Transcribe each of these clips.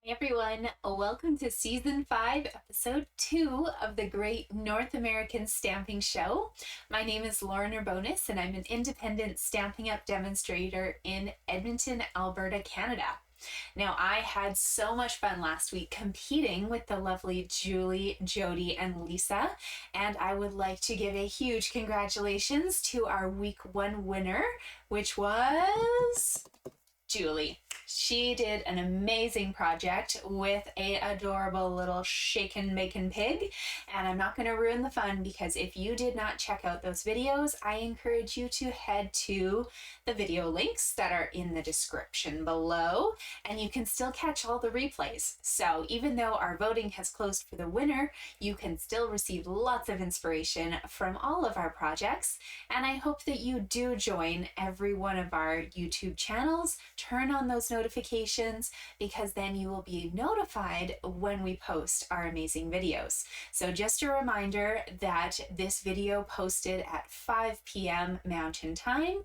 Hey everyone, welcome to Season 5, Episode 2 of the Great North American Stamping Show. My name is Lauren Urbonis and I'm an independent Stampin' Up! Demonstrator in Edmonton, Alberta, Canada. Now, I had so much fun last week competing with the lovely Julie, Jody, and Lisa, and I would like to give a huge congratulations to our Week 1 winner, which was Julie. She did an amazing project with a adorable little shaken bacon pig, and I'm not going to ruin the fun because if you did not check out those videos, I encourage you to head to the video links that are in the description below, and you can still catch all the replays. So even though our voting has closed for the winner, you can still receive lots of inspiration from all of our projects, and I hope that you do join every one of our YouTube channels, turn on those notifications, because then you will be notified when we post our amazing videos. So just a reminder that this video posted at 5 p.m. Mountain Time,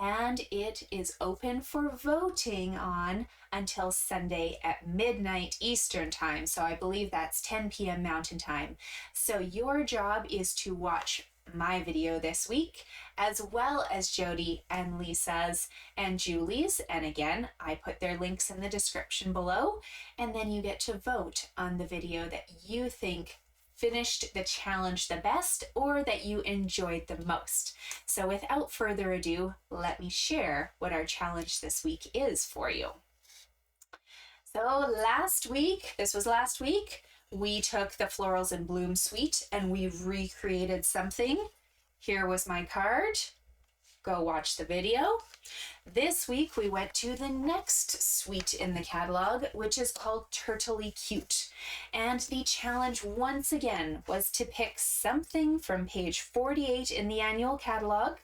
and it is open for voting on until Sunday at midnight Eastern Time. So I believe that's 10 p.m. Mountain Time. So your job is to watch my video this week, as well as Jody and Lisa's and Julie's. And again, I put their links in the description below. And then you get to vote on the video that you think finished the challenge the best or that you enjoyed the most. So without further ado, let me share what our challenge this week is for you. So last week, we took the Florals and Bloom suite and we recreated something. Here was my card. Go watch the video. This week we went to the next suite in the catalog, which is called Turtley Cute. And the challenge once again was to pick something from page 48 in the annual catalog.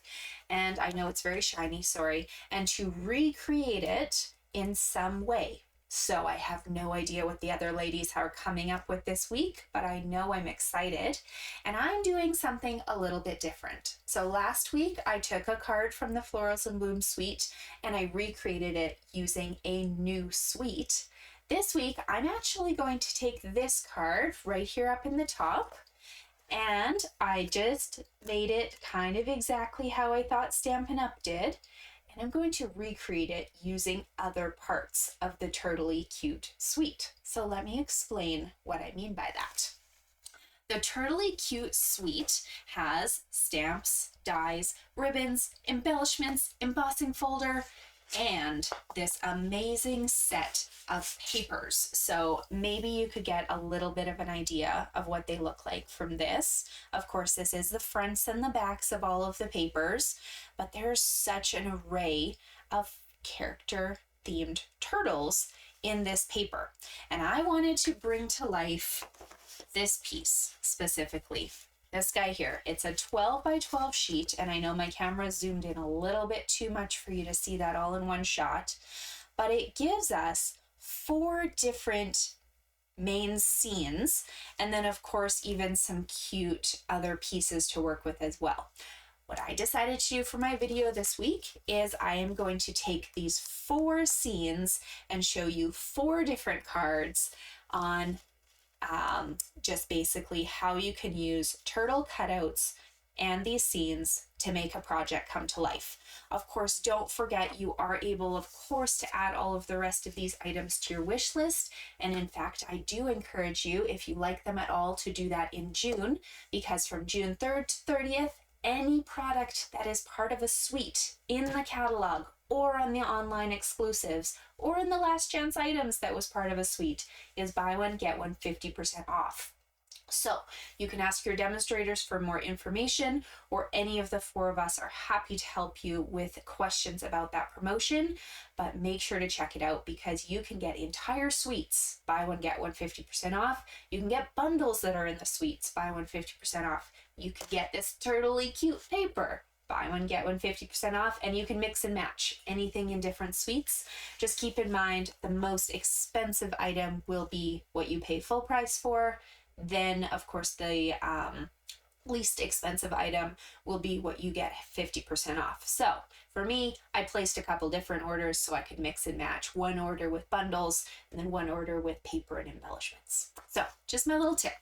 And I know it's very shiny, sorry. And to recreate it in some way. So I have no idea what the other ladies are coming up with this week, but I know I'm excited. And I'm doing something a little bit different. So last week I took a card from the Florals and Bloom suite and I recreated it using a new suite. This week I'm actually going to take this card right here up in the top, and I just made it kind of exactly how I thought Stampin' Up! Did. And I'm going to recreate it using other parts of the Turtley Cute suite. So let me explain what I mean by that. The Turtley Cute suite has stamps, dies, ribbons, embellishments, embossing folder, and this amazing set of papers. So maybe you could get a little bit of an idea of what they look like from this. Of course, this is the fronts and the backs of all of the papers, but there's such an array of character themed turtles in this paper. And I wanted to bring to life this piece specifically. This guy here, it's a 12 by 12 sheet, and I know my camera zoomed in a little bit too much for you to see that all in one shot, but it gives us 4 different main scenes, and then of course even some cute other pieces to work with as well. What I decided to do for my video this week is I am going to take these 4 scenes and show you 4 different cards on just basically how you can use turtle cutouts and these scenes to make a project come to life. Of course, don't forget you are able, of course, to add all of the rest of these items to your wish list. And in fact, I do encourage you, if you like them at all, to do that in June, because from June 3rd to 30th, any product that is part of a suite in the catalog or on the online exclusives or in the last chance items that was part of a suite is buy one, get one 50% off. So you can ask your demonstrators for more information, or any of the 4 of us are happy to help you with questions about that promotion, but make sure to check it out because you can get entire suites, buy one, get one 50% off. You can get bundles that are in the suites, buy one 50% off. You can get this Turtley Cute paper, buy one, get one 50% off, and you can mix and match anything in different suites. Just keep in mind the most expensive item will be what you pay full price for. Then, of course, the least expensive item will be what you get 50% off. So for me, I placed a couple different orders so I could mix and match one order with bundles and then one order with paper and embellishments. So just my little tip.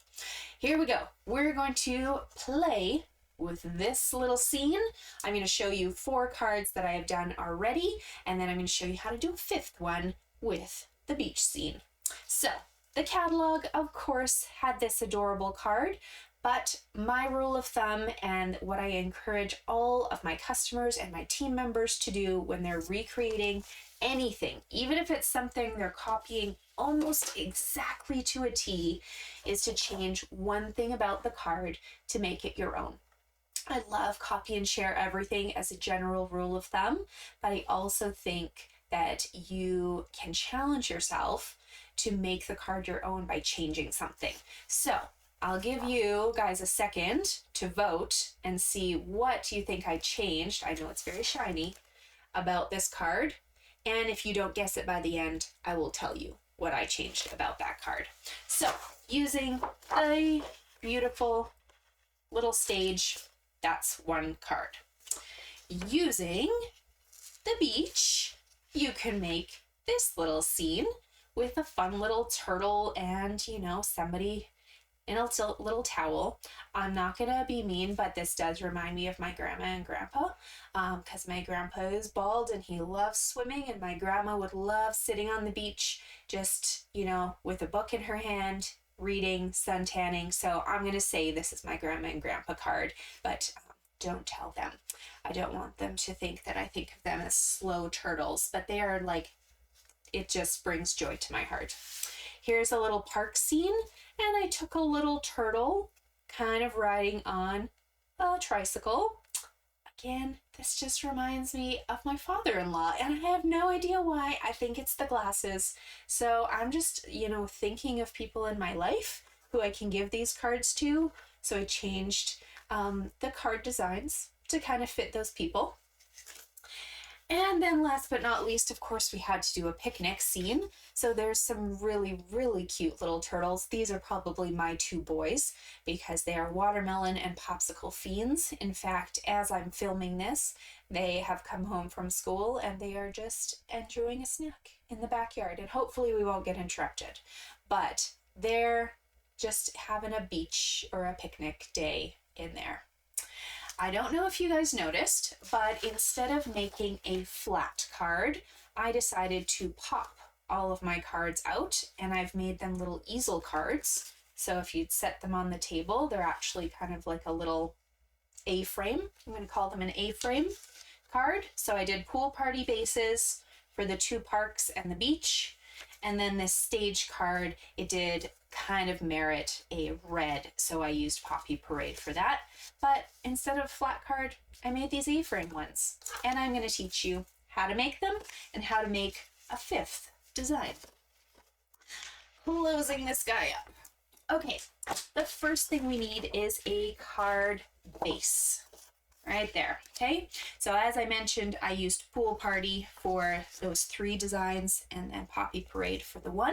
Here we go. We're going to play with this little scene. I'm going to show you 4 cards that I have done already, and then I'm going to show you how to do a 5th one with the beach scene. So the catalog, of course, had this adorable card, but my rule of thumb and what I encourage all of my customers and my team members to do when they're recreating anything, even if it's something they're copying almost exactly to a T, is to change one thing about the card to make it your own. I love copy and share everything as a general rule of thumb, but I also think that you can challenge yourself to make the card your own by changing something. So I'll give you guys a second to vote and see what you think I changed. I know it's very shiny about this card. And if you don't guess it by the end, I will tell you what I changed about that card. So using a beautiful little stage, that's one card. Using the beach, you can make this little scene with a fun little turtle and, you know, somebody in a little towel. I'm not gonna be mean, but this does remind me of my grandma and grandpa, because my grandpa is bald and he loves swimming, and my grandma would love sitting on the beach just, you know, with a book in her hand, reading, sun tanning. So I'm gonna say this is my grandma and grandpa card, but don't tell them. I don't want them to think that I think of them as slow turtles, but they are like, it just brings joy to my heart. Here's a little park scene, and I took a little turtle kind of riding on a tricycle. Again, this just reminds me of my father-in-law, and I have no idea why. I think it's the glasses. So I'm just, you know, thinking of people in my life who I can give these cards to. So I changed the card designs to kind of fit those people. And then last but not least, of course, we had to do a picnic scene. So there's some really, really cute little turtles. These are probably my 2 boys because they are watermelon and popsicle fiends. In fact, as I'm filming this, they have come home from school and they are just enjoying a snack in the backyard. And hopefully we won't get interrupted. But they're just having a beach or a picnic day in there. I don't know if you guys noticed, but instead of making a flat card, I decided to pop all of my cards out, and I've made them little easel cards. So if you'd set them on the table, they're actually kind of like a little A-frame. I'm going to call them an A-frame card. So I did pool party bases for the 2 parks and the beach. And then this stage card, it did kind of merit a red, so I used Poppy Parade for that. But instead of flat card, I made these A-frame ones. And I'm going to teach you how to make them and how to make a 5th design. Closing this guy up. Okay, the first thing we need is a card base. Right there, okay? So as I mentioned, I used Pool Party for those 3 designs and then Poppy Parade for the 1.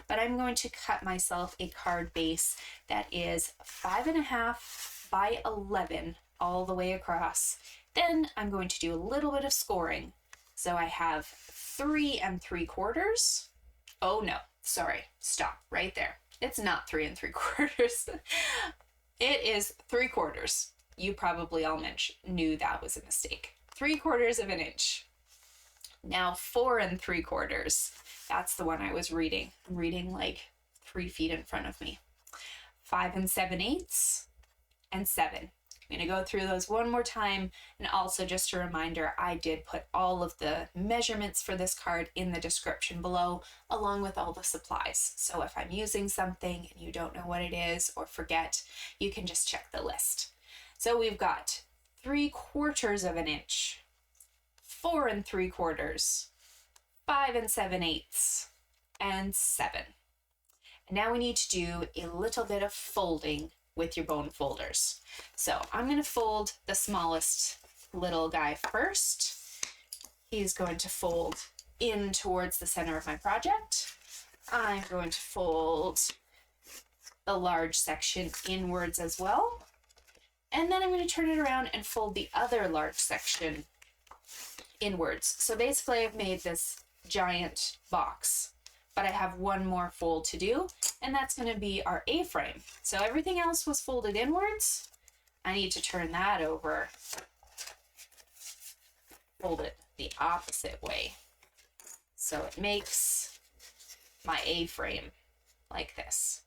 But I'm going to cut myself a card base that is 5.5 by 11 all the way across. Then I'm going to do a little bit of scoring. So I have 3 3/4. Oh no, sorry, stop right there. It's not 3 3/4. It is 3/4. You probably all knew that was a mistake. 3/4 of an inch. Now 4 3/4. That's the one I was reading. I'm reading like 3 feet in front of me. 5 7/8 and 7. I'm going to go through those one more time, and also just a reminder, I did put all of the measurements for this card in the description below, along with all the supplies. So if I'm using something and you don't know what it is or forget, you can just check the list. So we've got 3/4 of an inch, 4 3/4, 5 7/8, and 7. And now we need to do a little bit of folding with your bone folders. So I'm going to fold the smallest little guy first. He's going to fold in towards the center of my project. I'm going to fold the large section inwards as well. And then I'm going to turn it around and fold the other large section inwards. So basically I've made this giant box, but I have one more fold to do, and that's going to be our A-frame. So everything else was folded inwards. I need to turn that over, fold it the opposite way. So it makes my A-frame like this.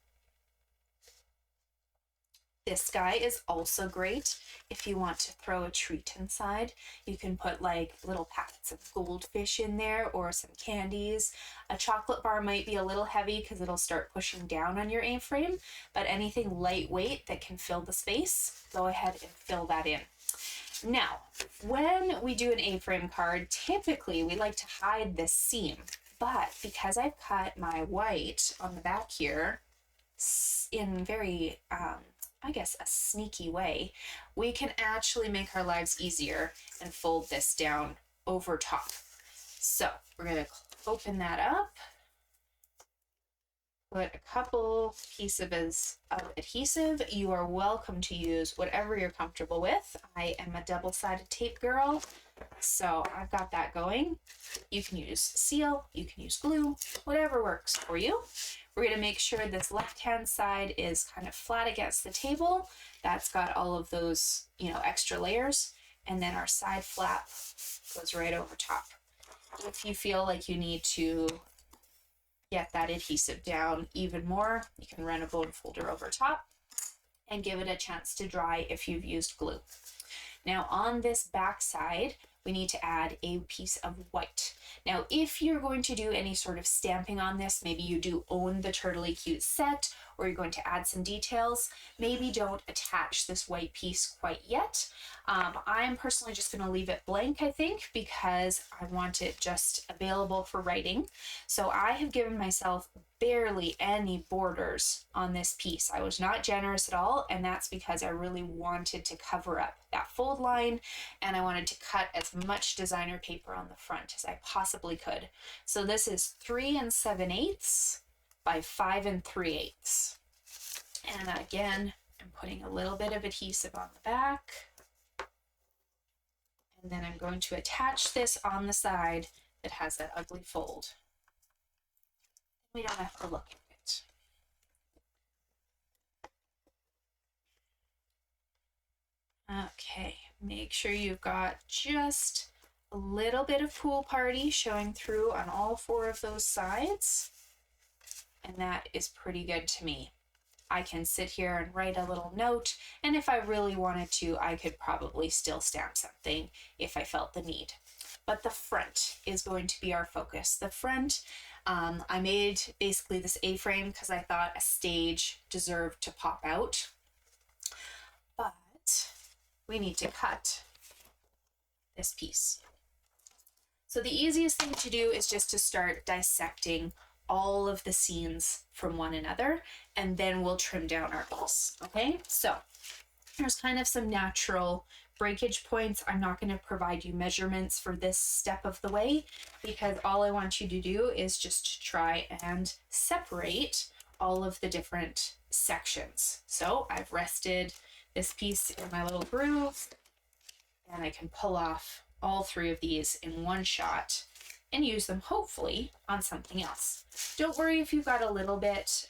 This guy is also great if you want to throw a treat inside. You can put like little packets of goldfish in there or some candies. A chocolate bar might be a little heavy because it'll start pushing down on your A-frame, but anything lightweight that can fill the space, go ahead and fill that in. Now, when we do an A-frame card, typically we like to hide this seam, but because I've cut my white on the back here in very, I guess, a sneaky way, we can actually make our lives easier and fold this down over top. So we're going to open that up, put a couple pieces of adhesive. You are welcome to use whatever you're comfortable with. I am a double-sided tape girl, so I've got that going. You can use seal, you can use glue, whatever works for you. We're going to make sure this left-hand side is kind of flat against the table. That's got all of those, extra layers. And then our side flap goes right over top. If you feel like you need to get that adhesive down even more, you can run a bone folder over top and give it a chance to dry if you've used glue. Now on this back side, we need to add a piece of white. Now, if you're going to do any sort of stamping on this, maybe you do own the Turtley Cute set, or you're going to add some details, maybe don't attach this white piece quite yet. I'm personally just going to leave it blank, I think, because I want it just available for writing. So I have given myself barely any borders on this piece. I was not generous at all, and that's because I really wanted to cover up that fold line, and I wanted to cut as much designer paper on the front as I possibly could. So this is 3 7/8 by 5 3/8. And again, I'm putting a little bit of adhesive on the back. And then I'm going to attach this on the side that has that ugly fold. We don't have to look at it. Okay, make sure you've got just a little bit of pool party showing through on all 4 of those sides. And that is pretty good to me. I can sit here and write a little note, and if I really wanted to, I could probably still stamp something if I felt the need. But the front is going to be our focus. The front, I made basically this A-frame because I thought a stage deserved to pop out. But we need to cut this piece. So the easiest thing to do is just to start dissecting all of the scenes from one another, and then we'll trim down our piece. Okay, so there's kind of some natural breakage points. I'm not going to provide you measurements for this step of the way, because all I want you to do is just to try and separate all of the different sections. So I've rested this piece in my little groove, and I can pull off all 3 of these in one shot and use them hopefully on something else. Don't worry if you've got a little bit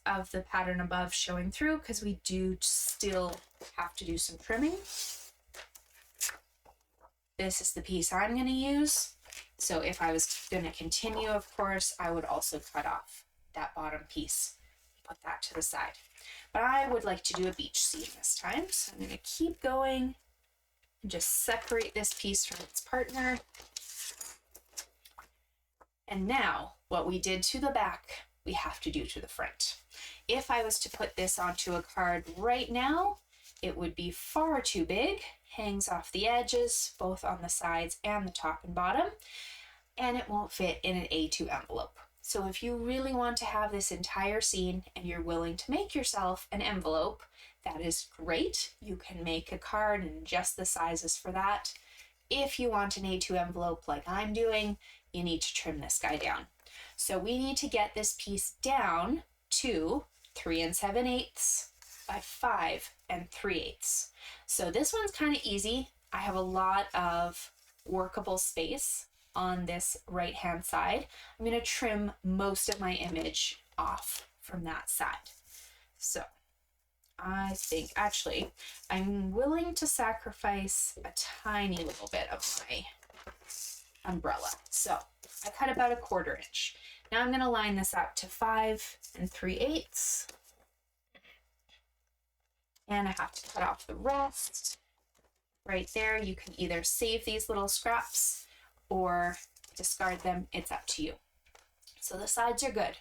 of the pattern above showing through, because we do still have to do some trimming. This is the piece I'm going to use. So if I was going to continue, of course, I would also cut off that bottom piece, put that to the side. But I would like to do a beach scene this time. So I'm going to keep going and just separate this piece from its partner. And now, what we did to the back, we have to do to the front. If I was to put this onto a card right now, it would be far too big, hangs off the edges, both on the sides and the top and bottom, and it won't fit in an A2 envelope. So if you really want to have this entire scene and you're willing to make yourself an envelope, that is great. You can make a card and adjust the sizes for that. If you want an A2 envelope like I'm doing, you need to trim this guy down. So we need to get this piece down to 3 7/8 by 5 3/8. So this one's kind of easy. I have a lot of workable space on this right hand side. I'm going to trim most of my image off from that side. So I think actually I'm willing to sacrifice a tiny little bit of my umbrella. So I cut about 1/4 inch. Now I'm going to line this up to 5 3/8. And I have to cut off the rest. Right there, you can either save these little scraps or discard them. It's up to you. So the sides are good,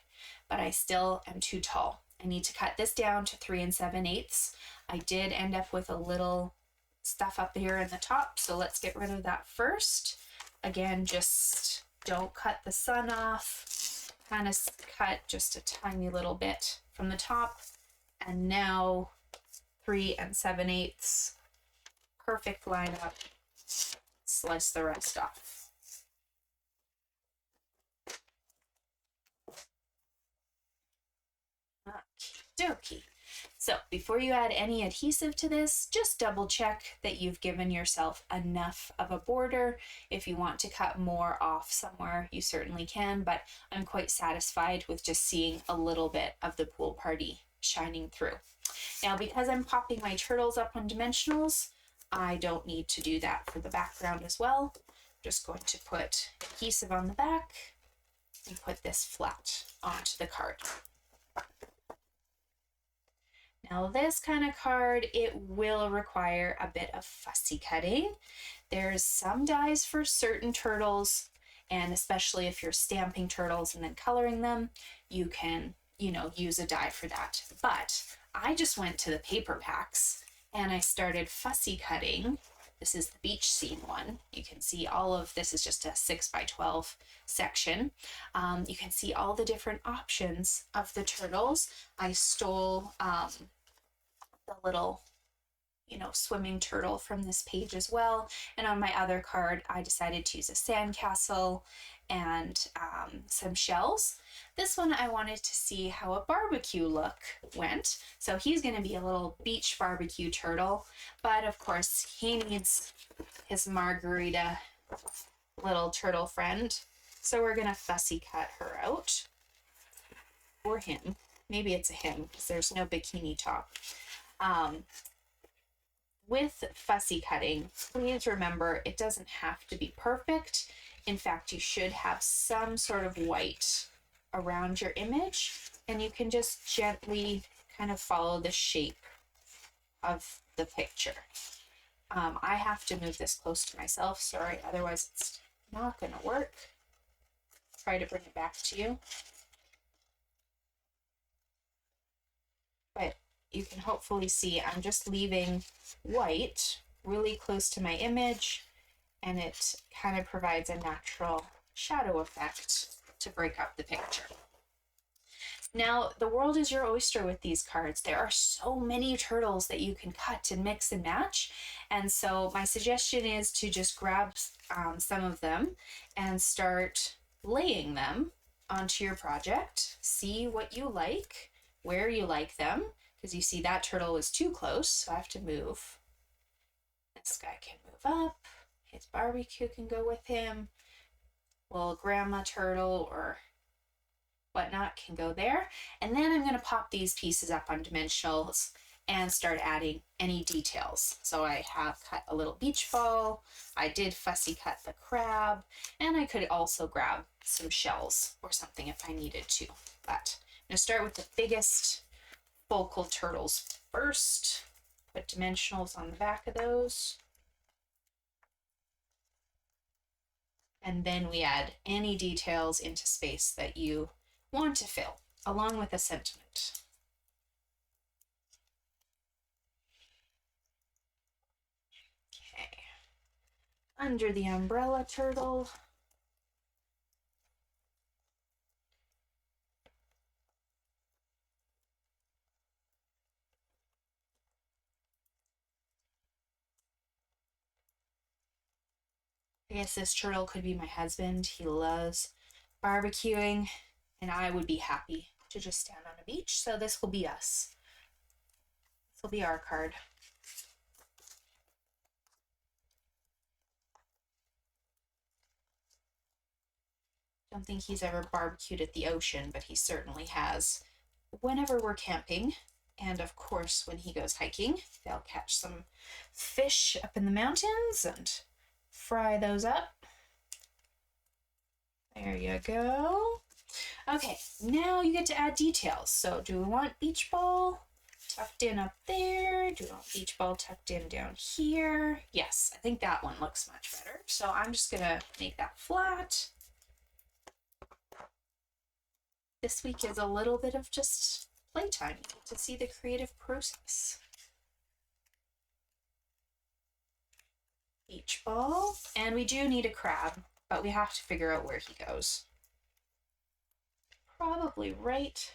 but I still am too tall. I need to cut this down to 3 7/8. I did end up with a little stuff up here in the top, so let's get rid of that first. Again, just don't cut the sun off. Kind of cut just a tiny little bit from the top. And now 3 7/8. Perfect line up. Slice the rest off. Okie. So before you add any adhesive to this, just double check that you've given yourself enough of a border. If you want to cut more off somewhere, you certainly can, but I'm quite satisfied with just seeing a little bit of the pool party shining through. Now, because I'm popping my turtles up on dimensionals, I don't need to do that for the background as well. I'm just going to put adhesive on the back and put this flat onto the card. Now this kind of card, it will require a bit of fussy cutting. There's some dies for certain turtles, and especially if you're stamping turtles and then coloring them, you can, use a die for that. But I just went to the paper packs and I started fussy cutting. This is the beach scene one. You can see all of this is just a 6 by 12 section. You can see all the different options of the turtles. I stole the little, swimming turtle from this page as well. And on my other card, I decided to use a sandcastle and some shells. This one, I wanted to see how a barbecue look went. So he's going to be a little beach barbecue turtle, but of course he needs his margarita little turtle friend. So we're going to fussy cut her out, or him. Maybe it's a him because there's no bikini top. With fussy cutting, please remember it doesn't have to be perfect. In fact, you should have some sort of white around your image, and you can just gently kind of follow the shape of the picture. I have to move this close to myself, sorry, otherwise it's not going to work. Try to bring it back to you. But you can hopefully see I'm just leaving white really close to my image, and it kind of provides a natural shadow effect to break up the picture. Now, the world is your oyster with these cards. There are so many turtles that you can cut and mix and match. And so my suggestion is to just grab some of them and start laying them onto your project. See what you like, where you like them, because you see that turtle is too close, so I have to move. This guy can move up. His barbecue can go with him. Little grandma turtle or whatnot can go there. And then I'm going to pop these pieces up on dimensionals and start adding any details. So I have cut a little beach ball. I did fussy cut the crab, and I could also grab some shells or something if I needed to. But I'm going to start with the biggest focal turtles first. Put dimensionals on the back of those. And then we add any details into space that you want to fill, along with a sentiment. Okay. Under the umbrella turtle. I guess this turtle could be my husband. He loves barbecuing, and I would be happy to just stand on a beach, so this will be us. This will be our card. Don't think he's ever barbecued at the ocean, but he certainly has whenever we're camping. And of course, when he goes hiking, they'll catch some fish up in the mountains and fry those up. There you go. Okay, now you get to add details. So do we want beach ball tucked in up there? Do we want beach ball tucked in down here? Yes, I think that one looks much better. So I'm just gonna make that flat. This week is a little bit of just playtime. You get to see the creative process. Beach ball. And we do need a crab, but we have to figure out where he goes. Probably right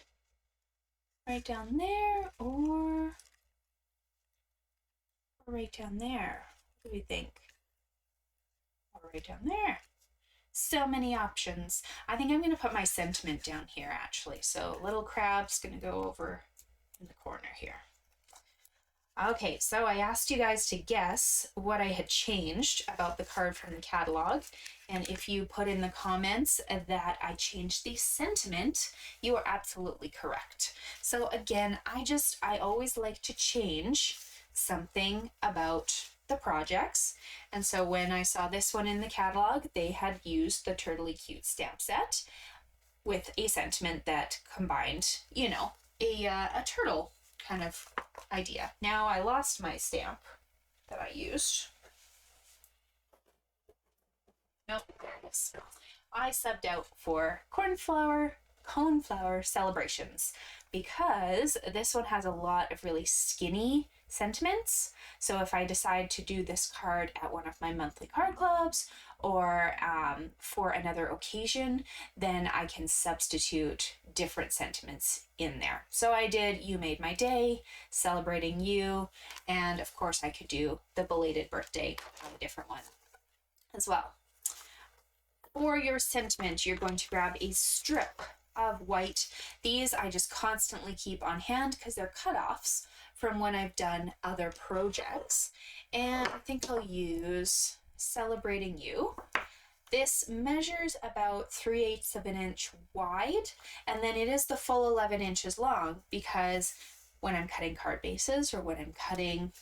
down there, or right down there. What do we think? Or right down there. So many options. I think I'm going to put my sentiment down here, actually. So little crab's going to go over in the corner here. Okay, so I asked you guys to guess what I had changed about the card from the catalog. And if you put in the comments that I changed the sentiment, you are absolutely correct. So again, I always like to change something about the projects. And so when I saw this one in the catalog, they had used the Turtley Cute stamp set with a sentiment that combined, you know, a turtle kind of idea. Now I lost my stamp that I used. Nope, there it is. I subbed out for Coneflower Celebrations because this one has a lot of really skinny sentiments. So if I decide to do this card at one of my monthly card clubs or for another occasion, then I can substitute different sentiments in there. So I did You Made My Day, Celebrating You, and of course I could do the belated birthday on a different one as well. For your sentiment, you're going to grab a strip of white. These I just constantly keep on hand because they're cutoffs from when I've done other projects. And I think I'll use Celebrating You. This measures about 3/8 of an inch wide, and then it is the full 11 inches long because when I'm cutting card bases or when I'm cutting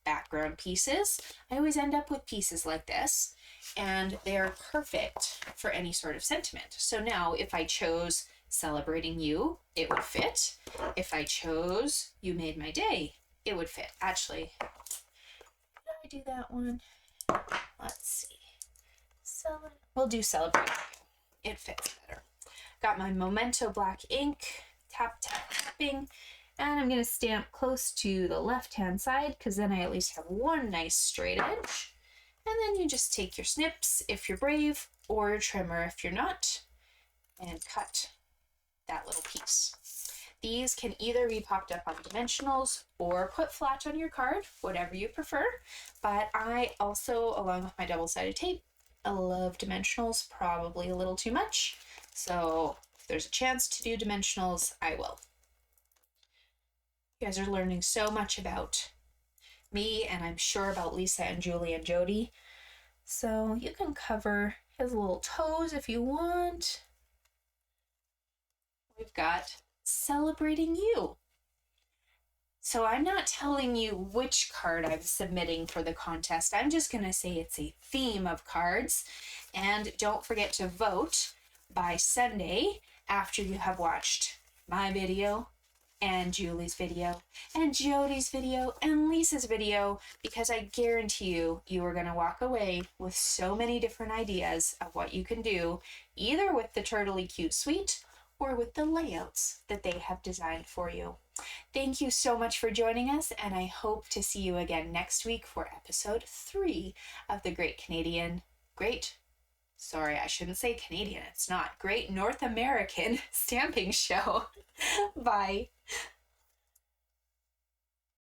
background pieces, I always end up with pieces like this, and they're perfect for any sort of sentiment. So now if I chose Celebrating You, it would fit. If I chose You Made My Day, it would fit. Actually, did I do that one? Let's see. We'll do Celebrating You. It fits better. Got my Memento Black Ink, tap, tap, tapping, and I'm going to stamp close to the left-hand side because then I at least have one nice straight edge. And then you just take your snips if you're brave, or your trimmer if you're not, and cut that little piece. These can either be popped up on dimensionals or put flat on your card, whatever you prefer. But I also, along with my double-sided tape, I love dimensionals, probably a little too much. So if there's a chance to do dimensionals, I will. You guys are learning so much about me, and I'm sure about Lisa and Julie and Jody. So you can cover his little toes if you want. We've got Celebrating You. So I'm not telling you which card I'm submitting for the contest. I'm just going to say it's a theme of cards. And don't forget to vote by Sunday after you have watched my video and Julie's video and Jody's video and Lisa's video, because I guarantee you are going to walk away with so many different ideas of what you can do, either with the Turtley Cute Suite or with the layouts that they have designed for you. Thank you so much for joining us, and I hope to see you again next week for episode 3 of the Great North American Stamping Show. Bye.